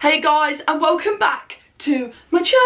Hey guys, and welcome back to my channel.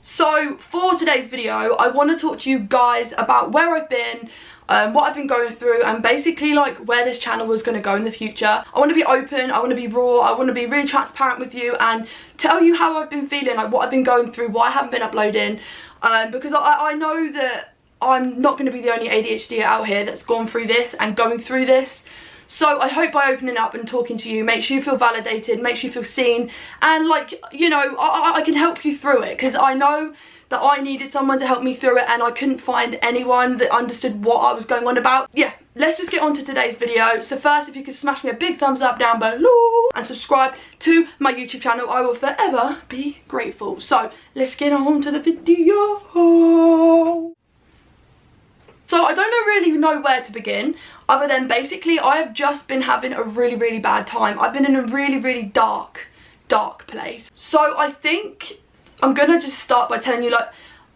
So for today's video, I want to talk to you guys about where I've been, what I've been going through, and basically like where this channel was going to go in the future. I want to be open, I want to be raw, I want to be really transparent with you and tell you how I've been feeling, like what I've been going through, why I haven't been uploading, because I know that I'm not going to be the only ADHD out here that's gone through this and going through this. So I hope by opening up and talking to you makes you feel validated, makes you feel seen, and like, you know, I can help you through it, because I know that I needed someone to help me through it and I couldn't find anyone that understood what I was going on about. Yeah, let's just get on to today's video. So first, if you could smash me a big thumbs up down below and subscribe to my YouTube channel, I will forever be grateful. So let's get on to the video. So I don't really know where to begin, other than basically I have just been having a really bad time. I've been in a really dark place. So I think I'm gonna just start by telling you, like,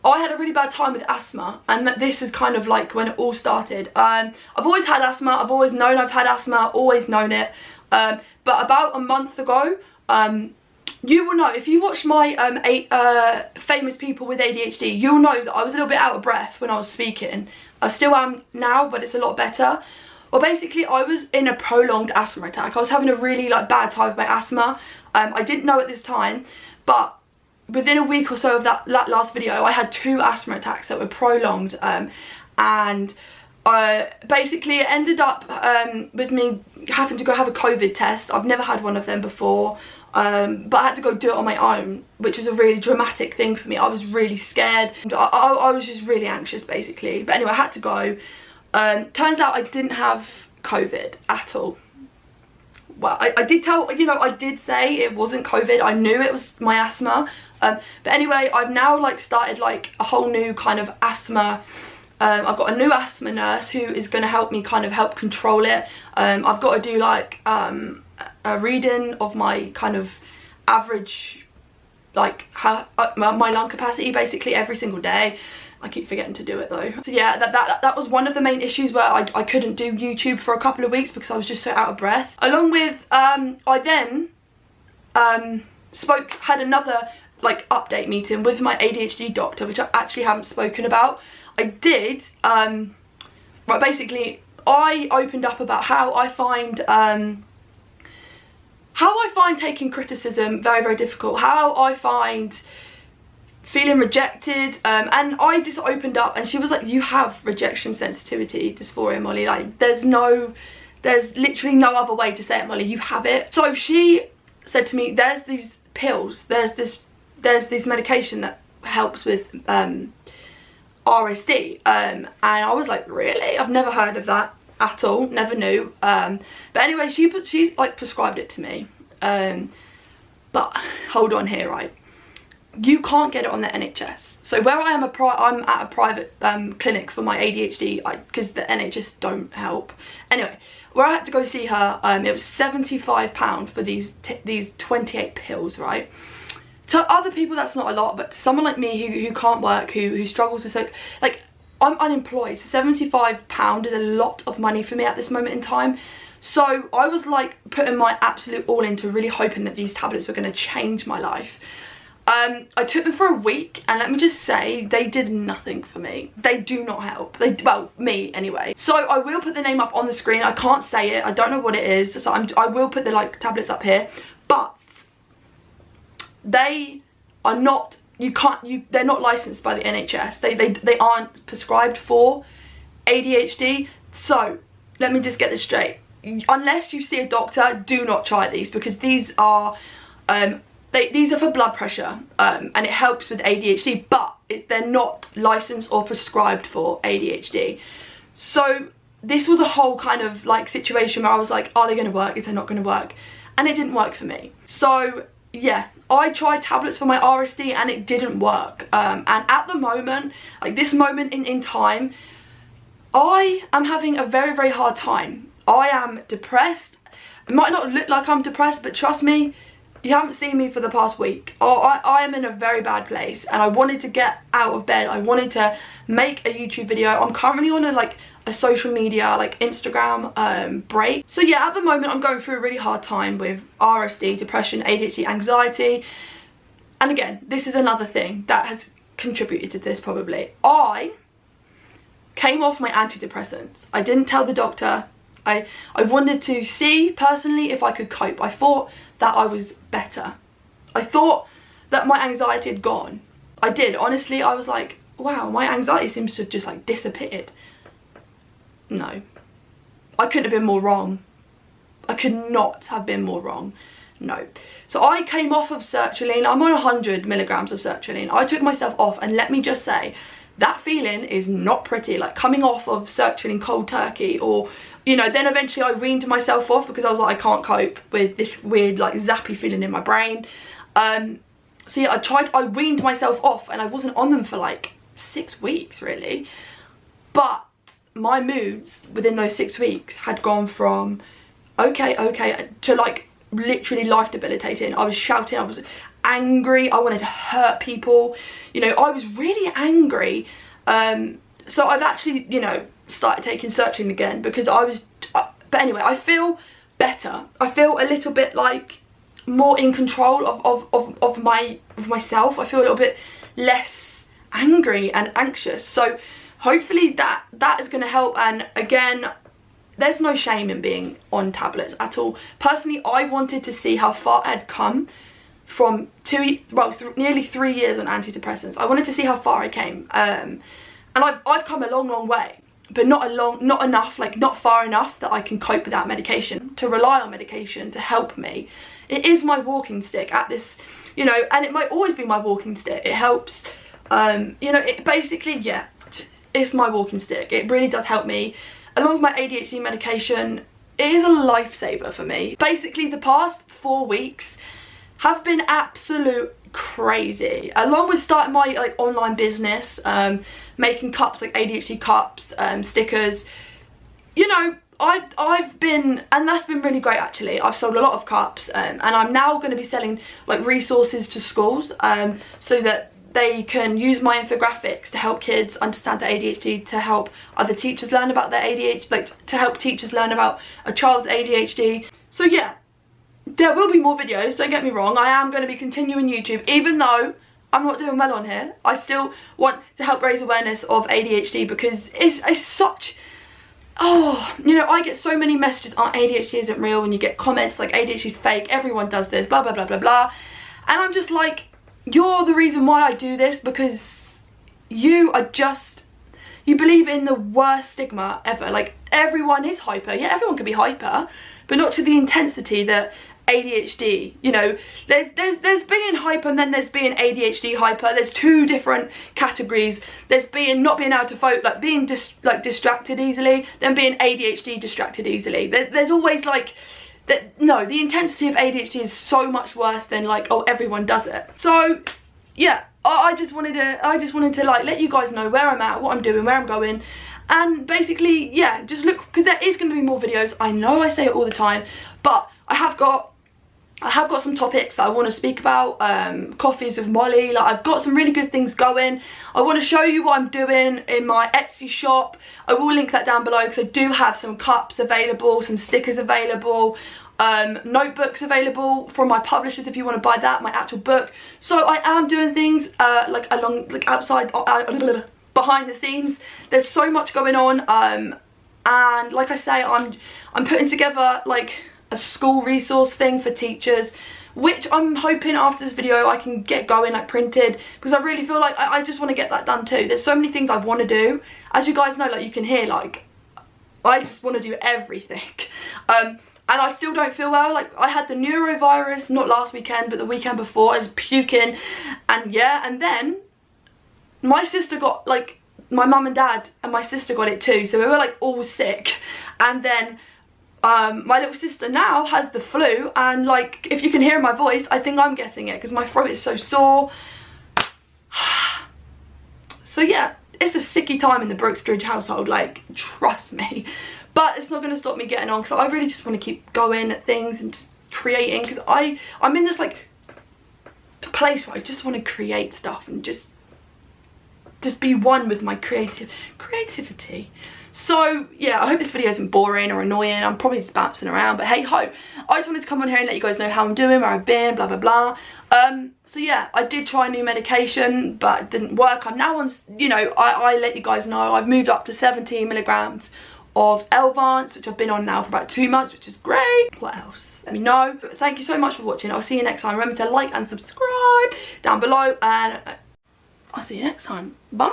I had a really bad time with asthma, and that this is kind of like when it all started. I've always had asthma, I've always known I've had asthma, always known it, but about a month ago, you will know, if you watch my famous people with ADHD, you'll know that I was a little bit out of breath when I was speaking. I still am now, but it's a lot better. Well, basically I was in a prolonged asthma attack. I was having a really like bad time with my asthma. I didn't know at this time, but within a week or so of that last video, I had 2 asthma attacks that were prolonged, and basically it ended up with me having to go have a COVID test. I've never had one of them before, but I had to go do it on my own, which was a really dramatic thing for me. I was really scared. I was just really anxious basically. But anyway, I had to go. Turns out I didn't have COVID at all. Well, I did tell, you know, I did say it wasn't COVID. I knew it was my asthma. But anyway, I've now like started like a whole new kind of asthma. I've got a new asthma nurse who is going to help me kind of help control it. I've got to do like a reading of my kind of average, like how my lung capacity basically every single day. I keep forgetting to do it though. So yeah, that was one of the main issues where I couldn't do YouTube for a couple of weeks because I was just so out of breath. Along with, I then had another like update meeting with my ADHD doctor, which I actually haven't spoken about. I did, right, basically I opened up about how I find taking criticism very difficult, how I find feeling rejected, and I just opened up and she was like, you have rejection sensitivity dysphoria, Molly, like there's literally no other way to say it, Molly, you have it. So she said to me, there's these pills, there's this medication that helps with RSD, and I was like, really? I've never heard of that at all, never knew. But anyway, she's like prescribed it to me, but hold on here, right? You can't get it on the NHS. So where I am, I'm at a private clinic for my ADHD, because the NHS don't help. Anyway, where I had to go see her, it was £75 for these 28 pills, right? To other people that's not a lot, but to someone like me who can't work, who struggles with, so like, I'm unemployed, so £75 is a lot of money for me at this moment in time. So I was like putting my absolute all into really hoping that these tablets were going to change my life. I took them for a week, and let me just say, they did nothing for me. They do not help. Well, me anyway. So I will put the name up on the screen. I can't say it. I don't know what it is. So I will put the like tablets up here. But they are not, they're not licensed by the NHS. They aren't prescribed for ADHD. So let me just get this straight. Unless you see a doctor, do not try these, because these are these are for blood pressure, and it helps with ADHD, but they're not licensed or prescribed for ADHD. So this was a whole kind of like situation where I was like, are they going to work? Is they not going to work? And it didn't work for me. So yeah, I tried tablets for my RSD and it didn't work. And at the moment, like this moment in time, I am having a very hard time. I am depressed. It might not look like I'm depressed, but trust me, you haven't seen me for the past week. I am in a very bad place, and I wanted to get out of bed. I wanted to make a YouTube video. I'm currently on a social media, like Instagram break. So yeah, at the moment I'm going through a really hard time with RSD, depression, ADHD, anxiety. And again, this is another thing that has contributed to this probably. I came off my antidepressants. I didn't tell the doctor. I wanted to see personally if I could cope. I thought that I was better. I thought that my anxiety had gone. I did. Honestly, I was like, wow, my anxiety seems to have just like disappeared. No. I couldn't have been more wrong. I could not have been more wrong. No. So I came off of sertraline. I'm on 100 milligrams of sertraline. I took myself off, and let me just say, that feeling is not pretty. Like coming off of sertraline cold turkey, or, you know, then eventually I weaned myself off because I was like, I can't cope with this weird like zappy feeling in my brain. So yeah, I weaned myself off, and I wasn't on them for like 6 weeks really. But my moods within those 6 weeks had gone from okay to like literally life debilitating. I was shouting, I was angry, I wanted to hurt people, you know, I was really angry. So I've actually, you know, started taking sertraline again because I was, but anyway, I feel better. I feel a little bit like more in control of myself. I feel a little bit less angry and anxious. So hopefully that is going to help. And again, there's no shame in being on tablets at all. Personally, I wanted to see how far I'd come from nearly 3 years on antidepressants. I wanted to see how far I came, and I've come a long way, but not enough, like not far enough that I can cope without medication, to rely on medication to help me. It is my walking stick at this, you know, and it might always be my walking stick. It helps, you know, it basically, yeah, it's my walking stick. It really does help me. Along with my ADHD medication, it is a lifesaver for me. Basically, the past 4 weeks have been absolute crazy. Along with starting my like online business, making cups, like ADHD cups, stickers, you know, I've been, and that's been really great actually. I've sold a lot of cups, and I'm now going to be selling like resources to schools, so that they can use my infographics to help kids understand their ADHD, to help other teachers learn about their ADHD, like to help teachers learn about a child's ADHD. So yeah, there will be more videos, don't get me wrong. I am going to be continuing YouTube, even though I'm not doing well on here. I still want to help raise awareness of ADHD because it's such, oh, you know, I get so many messages, oh, ADHD isn't real, and you get comments like ADHD is fake, everyone does this, blah, blah, blah, blah, blah. And I'm just like, you're the reason why I do this, because you are just, you believe in the worst stigma ever. Like, everyone is hyper. Yeah, everyone can be hyper, but not to the intensity that ADHD, you know, there's being hyper, and then there's being ADHD hyper. There's 2 different categories. There's being not being able to focus, like being distracted easily, then being ADHD distracted easily. There's always like, no, the intensity of ADHD is so much worse than like, oh, everyone does it. So yeah, I just wanted to like let you guys know where I'm at, what I'm doing, where I'm going. And basically, yeah, just look, because there is going to be more videos. I know I say it all the time, but I have got some topics that I want to speak about. Coffees with Molly, like I've got some really good things going. I want to show you what I'm doing in my Etsy shop. I will link that down below, because I do have some cups available, some stickers available, notebooks available from my publishers if you want to buy that, my actual book. So I am doing things like outside, behind the scenes. There's so much going on, and like I say, I'm putting together like a school resource thing for teachers, which I'm hoping after this video I can get going, like printed, because I really feel like I just want to get that done too. There's so many things I want to do. As you guys know, like you can hear, like I just want to do everything. And I still don't feel well. Like I had the neurovirus, not last weekend, but the weekend before. I was puking, and yeah, and then my sister got, like, my mum and dad and my sister got it too, so we were like all sick. And then my little sister now has the flu, and like if you can hear my voice, I think I'm getting it because my throat is so sore. So yeah, it's a sicky time in the Brookstridge household, like trust me. But it's not going to stop me getting on, because I really just want to keep going at things and just creating, because I'm in this like place where I just want to create stuff and just be one with my creativity. So yeah, I hope this video isn't boring or annoying. I'm probably just bouncing around, but hey ho, I just wanted to come on here and let you guys know how I'm doing, where I've been, blah blah blah. So yeah, I did try a new medication, but it didn't work. I'm now on, you know, I let you guys know I've moved up to 17 milligrams of Elvance, which I've been on now for about 2 months, which is great. What else? Let me know. But thank you so much for watching. I'll see you next time. Remember to like and subscribe down below, and I'll see you next time. Bye.